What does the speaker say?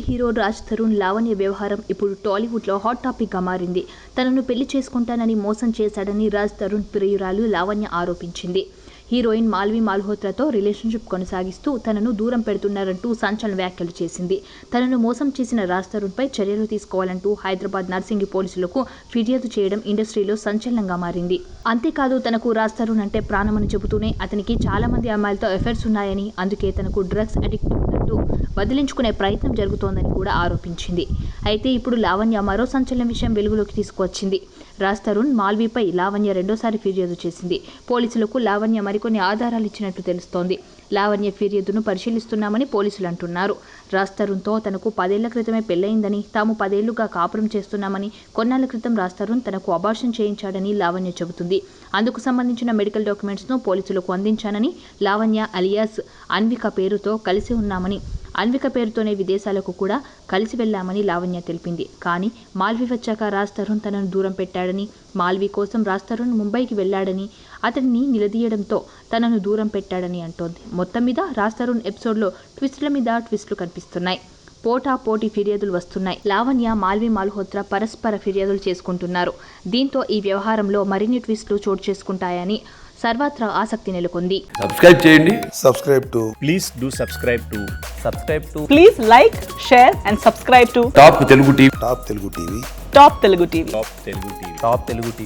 Hero Raj Tarun Lavanya వ్యవహారం ఇప్పుడు టాలీవుడ్లో హాట్ టాపిక్గా మారింది. తనను పెళ్లి చేసుకుంటానని మోసం చేశాడని రాజ్ తరుణ్ ప్రియురాలు లావణ్య ఆరోపించింది. హీరోయిన్ మాల్వి మల్హోత్రాతో రిలేషన్షిప్ కొనసాగిస్తూ తనను దూరం పెడుతున్నారంటూ సంచలన వ్యాఖ్యలు చేసింది. తనను మోసం చేసిన రాజ్ తరుణ్పై చర్యలు తీసుకోవాలంటూ హైదరాబాద్ నర్సింగి పోలీసులకు ఫిర్యాదు చేయడం ఇండస్ట్రీలో సంచలనంగా మారింది. అంతేకాదు తనకు రాజ్ తరుణ్ అంటే ప్రాణమని చెబుతూనే అతనికి చాలా మంది అమ్మాయిలతో అఫైర్స్ ఉన్నాయని, అందుకే తనకు డ్రగ్స్ అడిక్ట్ ఉందంటూ వదిలించుకునే ప్రయత్నం జరుగుతోందని కూడా ఆరోపించింది. అయితే ఇప్పుడు లావణ్య మరో సంచలన విషయం వెలుగులోకి తీసుకువచ్చింది. రాజ్ తరుణ్ మాల్వీపై లావణ్య రెండోసారి ఫిర్యాదు చేసింది. పోలీసులకు లావణ్య మరికొన్ని ఆధారాలు ఇచ్చినట్లు తెలుస్తోంది. లావణ్య ఫిర్యాదును పరిశీలిస్తున్నామని పోలీసులు అంటున్నారు. రాజ్ తరుణ్తో తనకు 10 ఏళ్ల క్రితమే పెళ్లయిందని, తాము 10 ఏళ్లుగా కాపురం చేస్తున్నామని, కొన్నాళ్ల క్రితం రాజ్ తరుణ్ తనకు అబార్షన్ చేయించాడని లావణ్య చెబుతుంది. అందుకు సంబంధించిన మెడికల్ డాక్యుమెంట్స్ను పోలీసులకు అందించానని, లావణ్య అలియాస్ అన్విక పేరుతో కలిసి ఉన్నామని, అన్విక పేరుతోనే విదేశాలకు కూడా కలిసి వెళ్లామని లావణ్య తెలిపింది. కానీ మాల్వి వచ్చాక రాజ్ తరుణ్ తనను దూరం పెట్టాడని, మాల్వి కోసం రాజ్ తరుణ్ ముంబైకి వెళ్లాడని, అతడిని నిలదీయడంతో తనను దూరం పెట్టాడని అంటోంది. మొత్తం మీద రాజ్ తరుణ్ ఎపిసోడ్లో ట్విస్టుల మీద ట్విస్టులు కనిపిస్తున్నాయి. పోటీ ఫిర్యాదులు వస్తున్నాయి. లావణ్య, మాల్వి మల్హోత్రా పరస్పర ఫిర్యాదులు చేసుకుంటున్నారు. దీంతో ఈ వ్యవహారంలో మరిన్ని ట్విస్టులు చోటు చేసుకుంటాయని సర్వత్రా ఆసక్తి నెలకొంది. సబ్స్క్రైబ్ చేయండి. Please do subscribe to. Please like, share and subscribe to top Telugu TV. Top Telugu TV. Top Telugu TV.